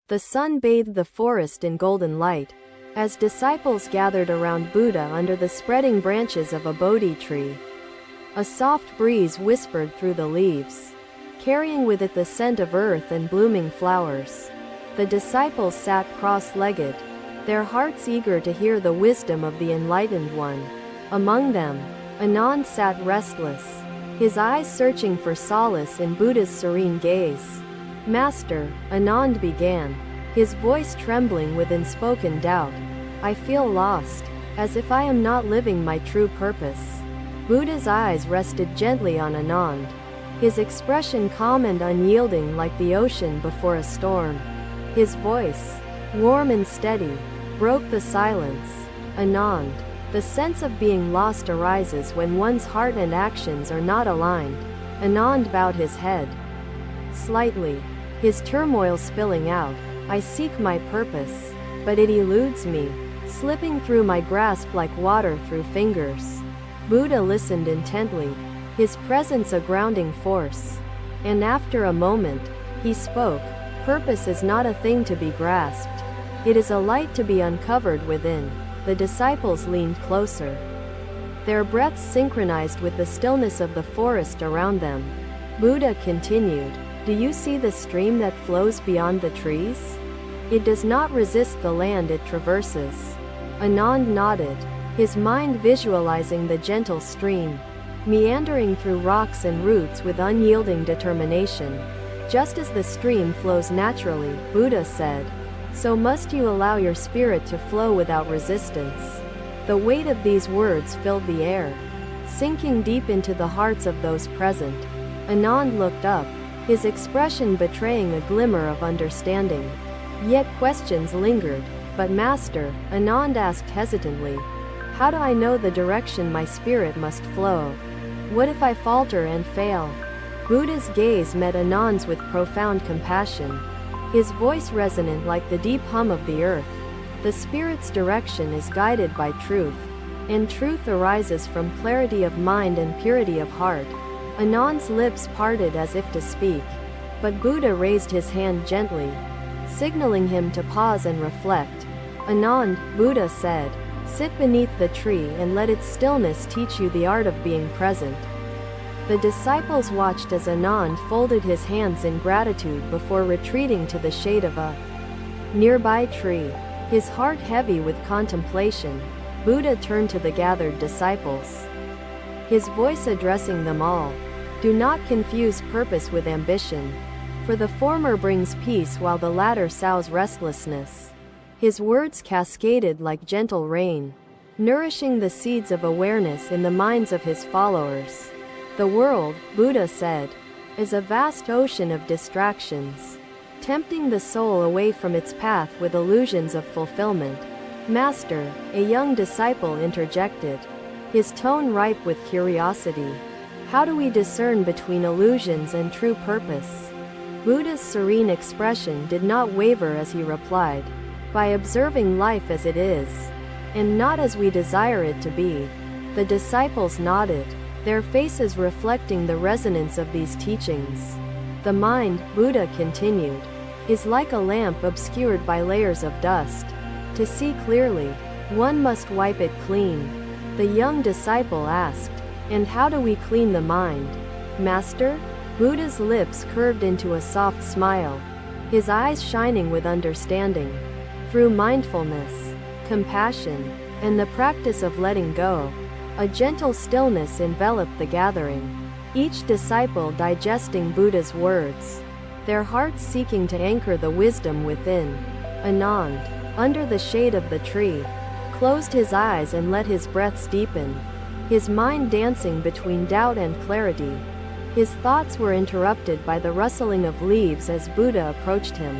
The sun bathed the forest in golden light, as disciples gathered around Buddha under the spreading branches of a Bodhi tree. A soft breeze whispered through the leaves, carrying with it the scent of earth and blooming flowers. The disciples sat cross-legged, their hearts eager to hear the wisdom of the enlightened one. Among them, Anand sat restless, his eyes searching for solace in Buddha's serene gaze. "Master," Anand began, his voice trembling with unspoken doubt, "I feel lost, as if I am not living my true purpose." Buddha's eyes rested gently on Anand, his expression calm and unyielding like the ocean before a storm. His voice, warm and steady, broke the silence. "Anand, the sense of being lost arises when one's heart and actions are not aligned." Anand bowed his head slightly, his turmoil spilling out. "I seek my purpose, but it eludes me, slipping through my grasp like water through fingers." Buddha listened intently, his presence a grounding force. And after a moment, he spoke, "Purpose is not a thing to be grasped. It is a light to be uncovered within." The disciples leaned closer, their breaths synchronized with the stillness of the forest around them. Buddha continued, "Do you see the stream that flows beyond the trees? It does not resist the land it traverses." Anand nodded, his mind visualizing the gentle stream, meandering through rocks and roots with unyielding determination. "Just as the stream flows naturally," Buddha said, "so must you allow your spirit to flow without resistance." The weight of these words filled the air, sinking deep into the hearts of those present. Anand looked up, his expression betraying a glimmer of understanding. Yet questions lingered. "But Master," Anand asked hesitantly, "how do I know the direction my spirit must flow? What if I falter and fail?" Buddha's gaze met Anand's with profound compassion, his voice resonant like the deep hum of the earth. "The spirit's direction is guided by truth, and truth arises from clarity of mind and purity of heart." Anand's lips parted as if to speak, but Buddha raised his hand gently, signaling him to pause and reflect. "Anand," Buddha said, "sit beneath the tree and let its stillness teach you the art of being present." The disciples watched as Anand folded his hands in gratitude before retreating to the shade of a nearby tree. His heart heavy with contemplation, Buddha turned to the gathered disciples, his voice addressing them all. "Do not confuse purpose with ambition, for the former brings peace while the latter sows restlessness." His words cascaded like gentle rain, nourishing the seeds of awareness in the minds of his followers. "The world," Buddha said, "is a vast ocean of distractions, tempting the soul away from its path with illusions of fulfillment." "Master," a young disciple interjected, his tone ripe with curiosity, "how do we discern between illusions and true purpose?" Buddha's serene expression did not waver as he replied, "By observing life as it is, and not as we desire it to be." The disciples nodded, their faces reflecting the resonance of these teachings. "The mind," Buddha continued, "is like a lamp obscured by layers of dust. To see clearly, one must wipe it clean." The young disciple asked, "And how do we clean the mind, Master?" Buddha's lips curved into a soft smile, his eyes shining with understanding. "Through mindfulness, compassion, and the practice of letting go." A gentle stillness enveloped the gathering, each disciple digesting Buddha's words, their hearts seeking to anchor the wisdom within. Anand, under the shade of the tree, closed his eyes and let his breaths deepen, his mind dancing between doubt and clarity. His thoughts were interrupted by the rustling of leaves as Buddha approached him.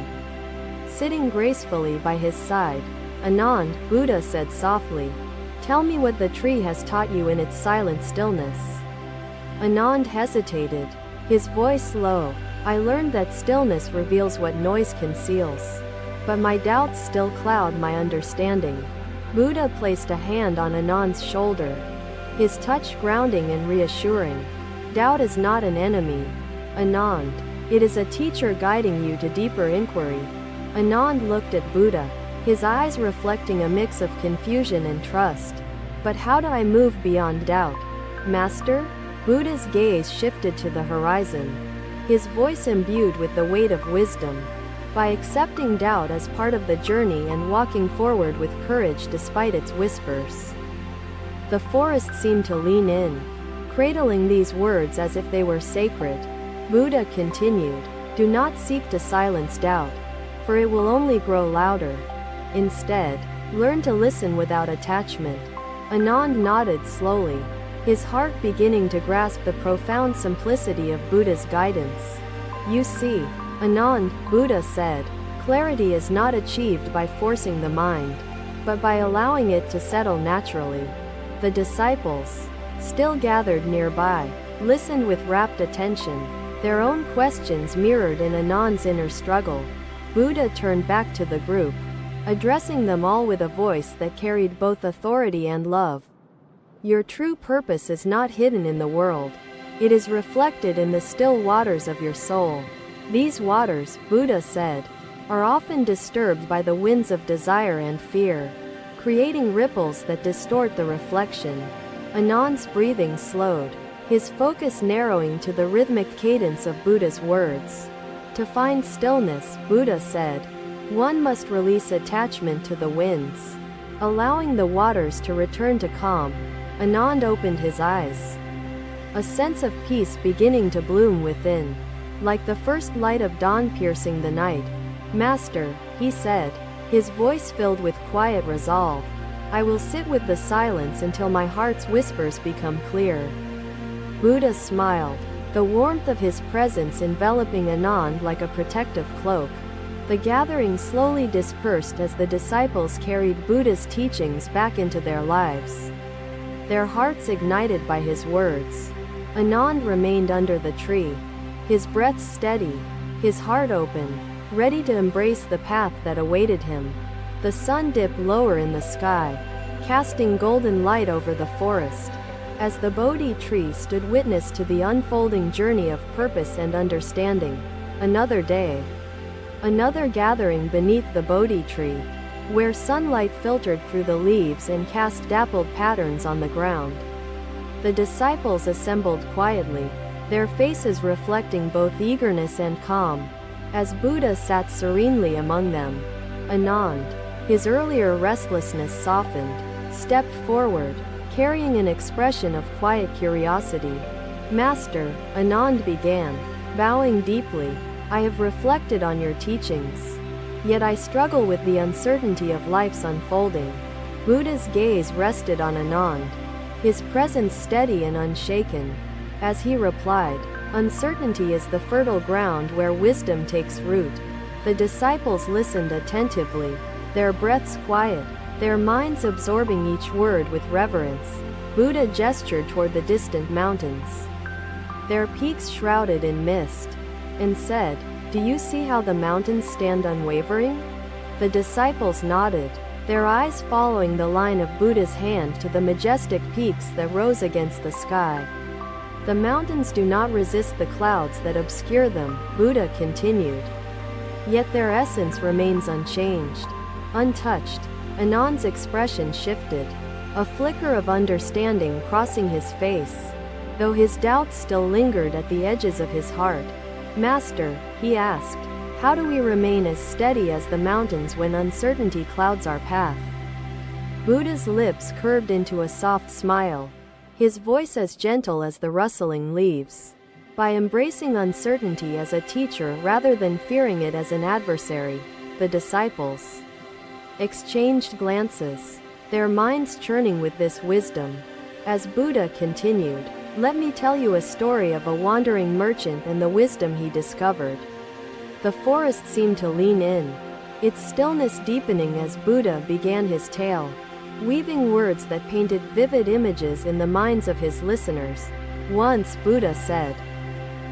Sitting gracefully by his side, "Anand," Buddha said softly, "tell me what the tree has taught you in its silent stillness." Anand hesitated, his voice low. "I learned that stillness reveals what noise conceals, but my doubts still cloud my understanding." Buddha placed a hand on Anand's shoulder, his touch grounding and reassuring. "Doubt is not an enemy, Anand. It is a teacher guiding you to deeper inquiry." Anand looked at Buddha, his eyes reflecting a mix of confusion and trust. But how do I move beyond doubt, Master? Buddha's gaze shifted to the horizon, his voice imbued with the weight of wisdom. By accepting doubt as part of the journey and walking forward with courage despite its whispers. The forest seemed to lean in, cradling these words as if they were sacred. Buddha continued, "Do not seek to silence doubt, for it will only grow louder. Instead, learn to listen without attachment." Anand nodded slowly, his heart beginning to grasp the profound simplicity of Buddha's guidance. "You see, Anand," Buddha said, "clarity is not achieved by forcing the mind, but by allowing it to settle naturally." The disciples, still gathered nearby, listened with rapt attention, their own questions mirrored in Anand's inner struggle. Buddha turned back to the group, addressing them all with a voice that carried both authority and love. "Your true purpose is not hidden in the world. It is reflected in the still waters of your soul. These waters," Buddha said, "are often disturbed by the winds of desire and fear, creating ripples that distort the reflection." Anand's breathing slowed, his focus narrowing to the rhythmic cadence of Buddha's words. "To find stillness," Buddha said, "one must release attachment to the winds, allowing the waters to return to calm." Anand opened his eyes, a sense of peace beginning to bloom within, like the first light of dawn piercing the night. "Master," he said, his voice filled with quiet resolve, "I will sit with the silence until my heart's whispers become clear." Buddha smiled, the warmth of his presence enveloping Anand like a protective cloak. The gathering slowly dispersed as the disciples carried Buddha's teachings back into their lives, their hearts ignited by his words. Anand remained under the tree, his breath steady, his heart open, ready to embrace the path that awaited him. The sun dipped lower in the sky, casting golden light over the forest, as the Bodhi tree stood witness to the unfolding journey of purpose and understanding. Another day, another gathering beneath the Bodhi tree, where sunlight filtered through the leaves and cast dappled patterns on the ground. The disciples assembled quietly, their faces reflecting both eagerness and calm, as Buddha sat serenely among them. Anand, his earlier restlessness softened, stepped forward, carrying an expression of quiet curiosity. "Master," Anand began, bowing deeply, "I have reflected on your teachings. Yet I struggle with the uncertainty of life's unfolding." Buddha's gaze rested on Anand, his presence steady and unshaken. As he replied, "Uncertainty is the fertile ground where wisdom takes root." The disciples listened attentively, their breaths quiet, their minds absorbing each word with reverence. Buddha gestured toward the distant mountains, their peaks shrouded in mist, and said, "Do you see how the mountains stand unwavering?" The disciples nodded, their eyes following the line of Buddha's hand to the majestic peaks that rose against the sky. "The mountains do not resist the clouds that obscure them," Buddha continued. "Yet their essence remains unchanged, untouched." Anand's expression shifted, a flicker of understanding crossing his face, though his doubts still lingered at the edges of his heart. "Master," he asked, "how do we remain as steady as the mountains when uncertainty clouds our path?" Buddha's lips curved into a soft smile, his voice as gentle as the rustling leaves. "By embracing uncertainty as a teacher rather than fearing it as an adversary." The disciples exchanged glances, their minds churning with this wisdom. As Buddha continued, "Let me tell you a story of a wandering merchant and the wisdom he discovered." The forest seemed to lean in, its stillness deepening as Buddha began his tale, weaving words that painted vivid images in the minds of his listeners. "Once," Buddha said,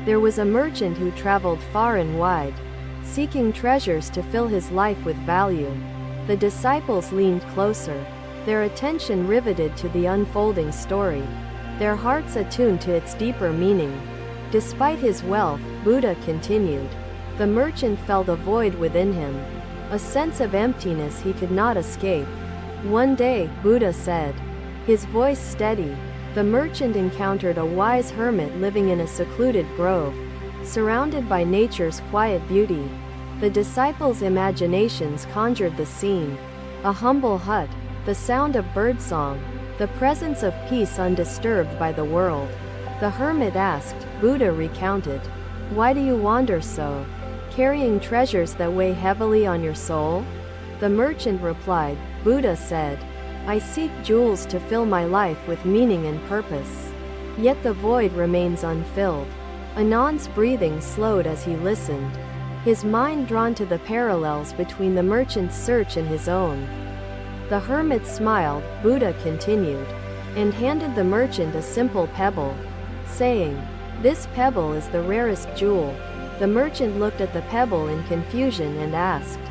"there was a merchant who traveled far and wide, seeking treasures to fill his life with value." The disciples leaned closer, their attention riveted to the unfolding story, their hearts attuned to its deeper meaning. "Despite his wealth," Buddha continued, "the merchant felt a void within him, a sense of emptiness he could not escape. One day, Buddha said, his voice steady, the merchant encountered a wise hermit living in a secluded grove, surrounded by nature's quiet beauty. The disciples' imaginations conjured the scene: a humble hut, the sound of birdsong, the presence of peace undisturbed by the world. The hermit asked, Buddha recounted, "Why do you wander so? Carrying treasures that weigh heavily on your soul?" The merchant replied, Buddha said, "I seek jewels to fill my life with meaning and purpose. Yet the void remains unfilled." Anand's breathing slowed as he listened, his mind drawn to the parallels between the merchant's search and his own. The hermit smiled, Buddha continued, and handed the merchant a simple pebble, saying, "This pebble is the rarest jewel." The merchant looked at the pebble in confusion and asked.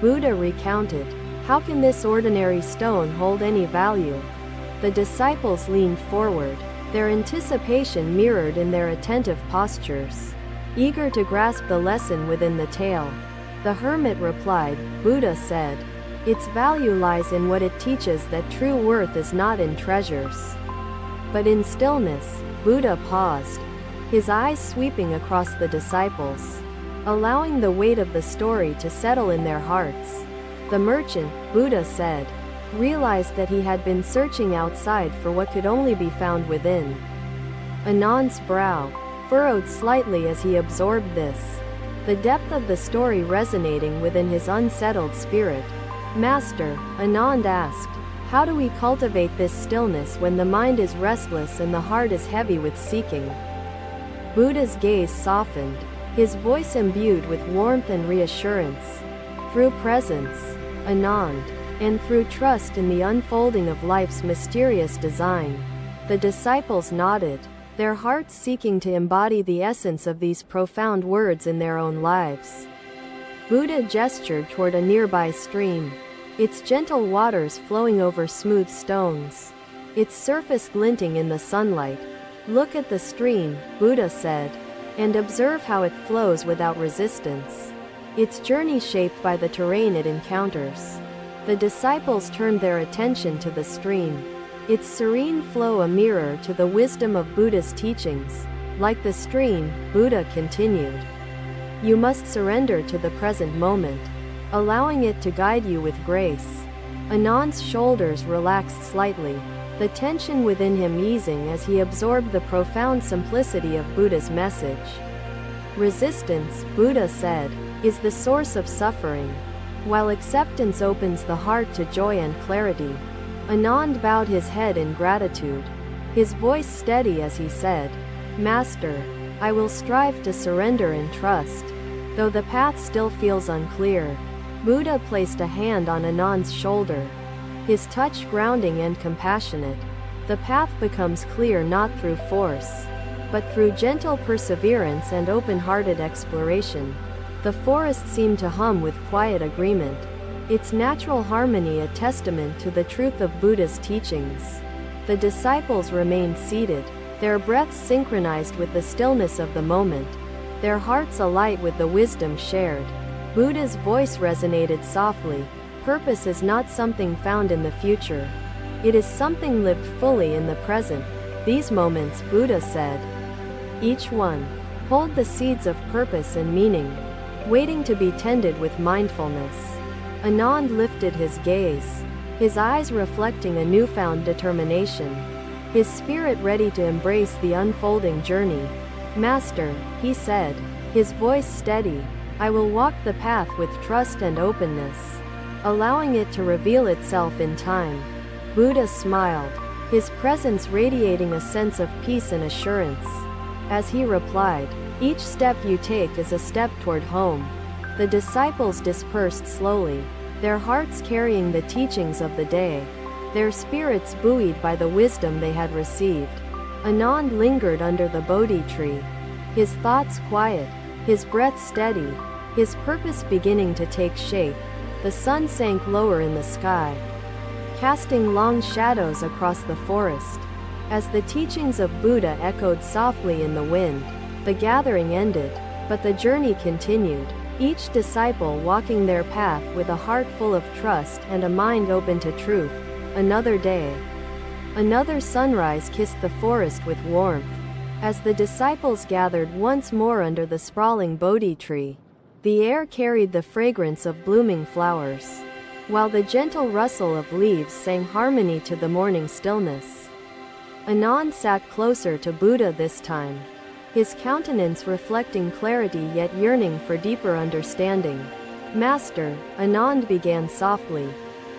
Buddha recounted, "How can this ordinary stone hold any value?" The disciples leaned forward, their anticipation mirrored in their attentive postures, eager to grasp the lesson within the tale. The hermit replied, Buddha said, "Its value lies in what it teaches, that true worth is not in treasures, but in stillness." Buddha paused, his eyes sweeping across the disciples, allowing the weight of the story to settle in their hearts. The merchant, Buddha said, realized that he had been searching outside for what could only be found within. Anand's brow furrowed slightly as he absorbed this, the depth of the story resonating within his unsettled spirit. "Master," Anand asked, "how do we cultivate this stillness when the mind is restless and the heart is heavy with seeking?" Buddha's gaze softened, his voice imbued with warmth and reassurance. "Through presence, Anand, and through trust in the unfolding of life's mysterious design." The disciples nodded, their hearts seeking to embody the essence of these profound words in their own lives. Buddha gestured toward a nearby stream, its gentle waters flowing over smooth stones, its surface glinting in the sunlight. "Look at the stream," Buddha said, "and observe how it flows without resistance, its journey shaped by the terrain it encounters." The disciples turned their attention to the stream, its serene flow a mirror to the wisdom of Buddha's teachings. Like the stream, Buddha continued, "You must surrender to the present moment, allowing it to guide you with grace." Anand's shoulders relaxed slightly, the tension within him easing as he absorbed the profound simplicity of Buddha's message. "Resistance," Buddha said, "is the source of suffering, while acceptance opens the heart to joy and clarity." Anand bowed his head in gratitude, his voice steady as he said, "Master, I will strive to surrender and trust, though the path still feels unclear." Buddha placed a hand on Anand's shoulder, his touch grounding and compassionate. "The path becomes clear not through force, but through gentle perseverance and open-hearted exploration." The forest seemed to hum with quiet agreement, its natural harmony a testament to the truth of Buddha's teachings. The disciples remained seated, their breaths synchronized with the stillness of the moment, their hearts alight with the wisdom shared. Buddha's voice resonated softly, "Purpose is not something found in the future. It is something lived fully in the present." These moments, Buddha said, each one hold the seeds of purpose and meaning, waiting to be tended with mindfulness. Anand lifted his gaze, his eyes reflecting a newfound determination, his spirit ready to embrace the unfolding journey. "Master," he said, his voice steady, "I will walk the path with trust and openness, allowing it to reveal itself in time." Buddha smiled, his presence radiating a sense of peace and assurance. As he replied, "Each step you take is a step toward home." The disciples dispersed slowly, their hearts carrying the teachings of the day, their spirits buoyed by the wisdom they had received. Anand lingered under the Bodhi tree, his thoughts quiet, his breath steady, his purpose beginning to take shape. The sun sank lower in the sky, casting long shadows across the forest. As the teachings of Buddha echoed softly in the wind, the gathering ended, but the journey continued, each disciple walking their path with a heart full of trust and a mind open to truth. Another day. Another sunrise kissed the forest with warmth. As the disciples gathered once more under the sprawling Bodhi tree, the air carried the fragrance of blooming flowers, while the gentle rustle of leaves sang harmony to the morning stillness. Anand sat closer to Buddha this time, his countenance reflecting clarity yet yearning for deeper understanding. "Master," Anand began softly,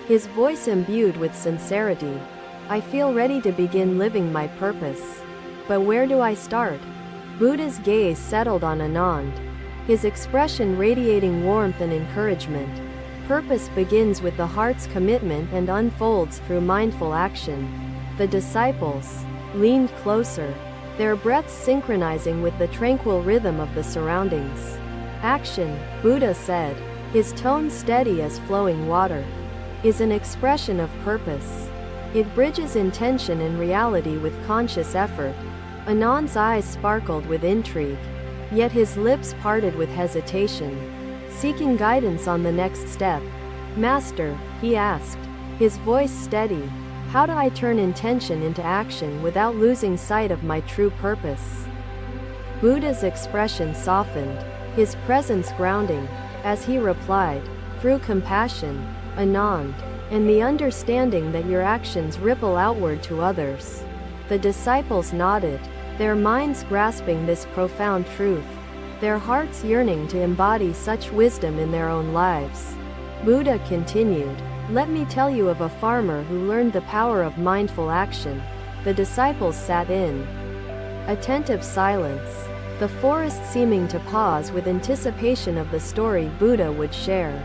his voice imbued with sincerity, "I feel ready to begin living my purpose. But where do I start?" Buddha's gaze settled on Anand, his expression radiating warmth and encouragement. "Purpose begins with the heart's commitment and unfolds through mindful action." The disciples leaned closer, their breaths synchronizing with the tranquil rhythm of the surroundings. "Action," Buddha said, his tone steady as flowing water, "is an expression of purpose. It bridges intention and reality with conscious effort." Anand's eyes sparkled with intrigue, yet his lips parted with hesitation, seeking guidance on the next step. "Master," he asked, his voice steady, "how do I turn intention into action without losing sight of my true purpose?" Buddha's expression softened, his presence grounding, as he replied, "Through compassion, Anand, and the understanding that your actions ripple outward to others." The disciples nodded, their minds grasping this profound truth, their hearts yearning to embody such wisdom in their own lives. Buddha continued, "Let me tell you of a farmer who learned the power of mindful action." The disciples sat in attentive silence, the forest seeming to pause with anticipation of the story Buddha would share.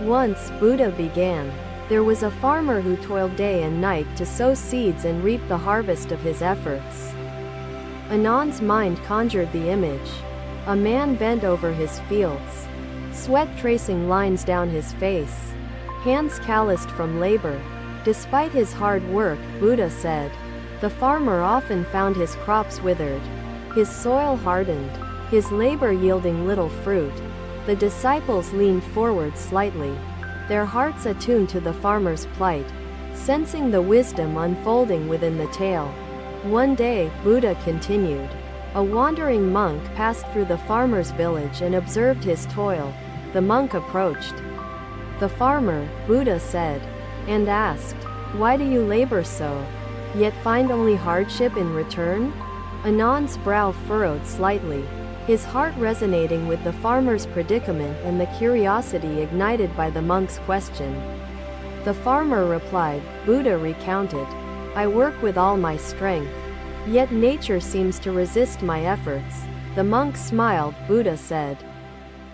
"Once," Buddha began, "there was a farmer who toiled day and night to sow seeds and reap the harvest of his efforts." Anand's mind conjured the image. A man bent over his fields, sweat tracing lines down his face, hands calloused from labor. Despite his hard work, Buddha said, the farmer often found his crops withered, his soil hardened, his labor yielding little fruit. The disciples leaned forward slightly, their hearts attuned to the farmer's plight, sensing the wisdom unfolding within the tale. One day, Buddha continued, a wandering monk passed through the farmer's village and observed his toil. The monk approached the farmer, Buddha said, and asked, "Why do you labor so, yet find only hardship in return?" Anand's brow furrowed slightly, his heart resonating with the farmer's predicament and the curiosity ignited by the monk's question. The farmer replied, Buddha recounted, "I work with all my strength, yet nature seems to resist my efforts." The monk smiled, Buddha said,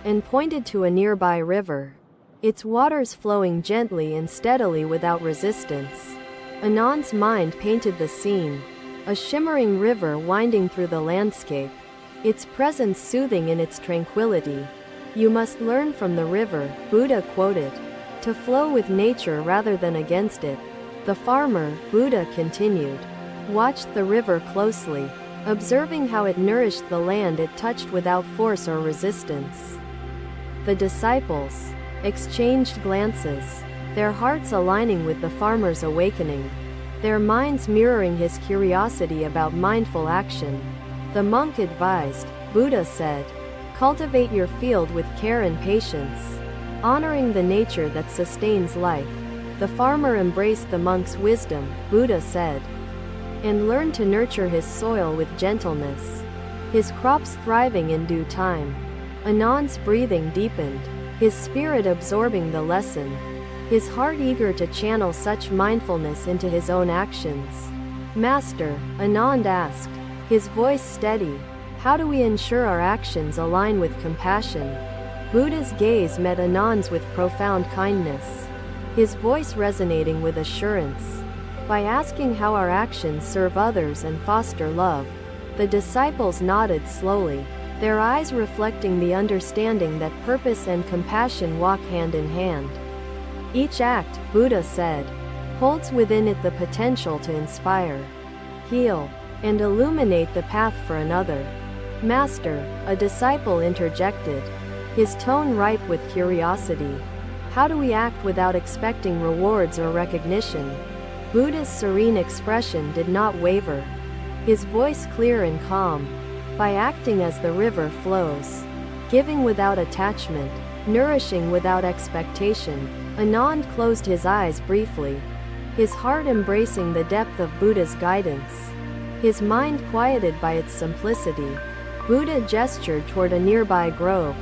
and pointed to a nearby river, its waters flowing gently and steadily without resistance. Anand's mind painted the scene, a shimmering river winding through the landscape, its presence soothing in its tranquility. "You must learn from the river," Buddha quoted, "to flow with nature rather than against it." The farmer, Buddha continued, watched the river closely, observing how it nourished the land it touched without force or resistance. The disciples exchanged glances, their hearts aligning with the farmer's awakening, their minds mirroring his curiosity about mindful action. The monk advised, Buddha said, "Cultivate your field with care and patience, honoring the nature that sustains life." The farmer embraced the monk's wisdom, Buddha said, and learned to nurture his soil with gentleness, his crops thriving in due time. Anand's breathing deepened, his spirit absorbing the lesson, his heart eager to channel such mindfulness into his own actions. "Master," Anand asked, his voice steady, "how do we ensure our actions align with compassion?" Buddha's gaze met Anand's with profound kindness, his voice resonating with assurance. "By asking how our actions serve others and foster love." The disciples nodded slowly, their eyes reflecting the understanding that purpose and compassion walk hand in hand. "Each act," Buddha said, "holds within it the potential to inspire, heal, and illuminate the path for another." "Master," a disciple interjected, his tone ripe with curiosity. How do we act without expecting rewards or recognition? Buddha's serene expression did not waver, his voice clear and calm. By acting as the river flows, giving without attachment, nourishing without expectation. Anand closed his eyes briefly, his heart embracing the depth of Buddha's guidance, his mind quieted by its simplicity. Buddha gestured toward a nearby grove,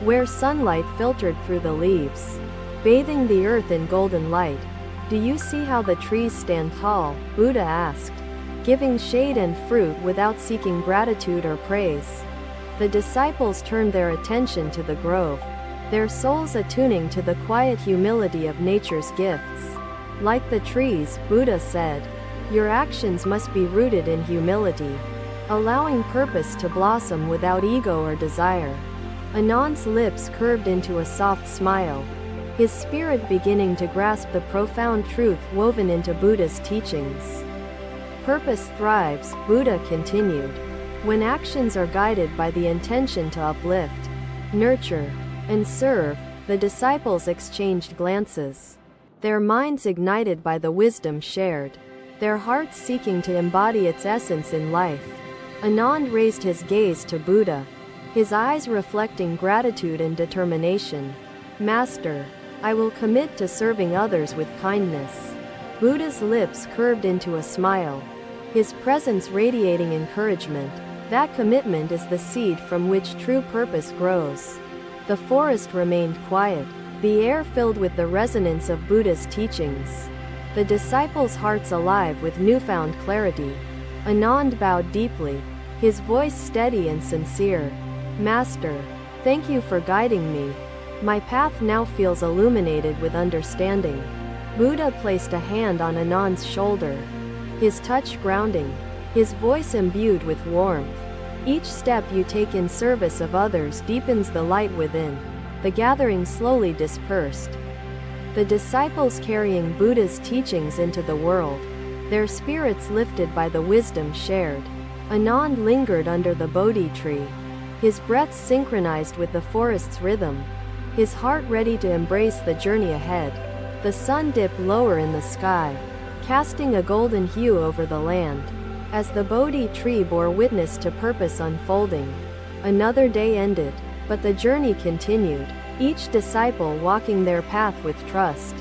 where sunlight filtered through the leaves, bathing the earth in golden light. Do you see how the trees stand tall? Buddha asked, giving shade and fruit without seeking gratitude or praise. The disciples turned their attention to the grove, their souls attuning to the quiet humility of nature's gifts. Like the trees, Buddha said, your actions must be rooted in humility, allowing purpose to blossom without ego or desire. Anand's lips curved into a soft smile, his spirit beginning to grasp the profound truth woven into Buddha's teachings. Purpose thrives, Buddha continued, when actions are guided by the intention to uplift, nurture, and serve. The disciples exchanged glances, their minds ignited by the wisdom shared, their hearts seeking to embody its essence in life. Anand raised his gaze to Buddha, his eyes reflecting gratitude and determination. Master, I will commit to serving others with kindness. Buddha's lips curved into a smile, his presence radiating encouragement. That commitment is the seed from which true purpose grows. The forest remained quiet, the air filled with the resonance of Buddha's teachings, the disciples' hearts alive with newfound clarity. Anand bowed deeply, his voice steady and sincere. Master, thank you for guiding me. My path now feels illuminated with understanding. Buddha placed a hand on Anand's shoulder, his touch grounding, his voice imbued with warmth. Each step you take in service of others deepens the light within. The gathering slowly dispersed, the disciples carrying Buddha's teachings into the world, their spirits lifted by the wisdom shared. Anand lingered under the Bodhi tree, his breath synchronized with the forest's rhythm, his heart ready to embrace the journey ahead. The sun dipped lower in the sky, casting a golden hue over the land, as the Bodhi tree bore witness to purpose unfolding. Another day ended, but the journey continued, each disciple walking their path with trust,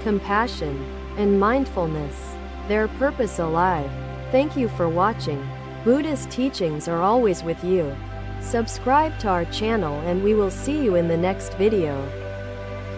compassion, and mindfulness, their purpose alive. Thank you for watching. Buddha's teachings are always with you. Subscribe to our channel and we will see you in the next video.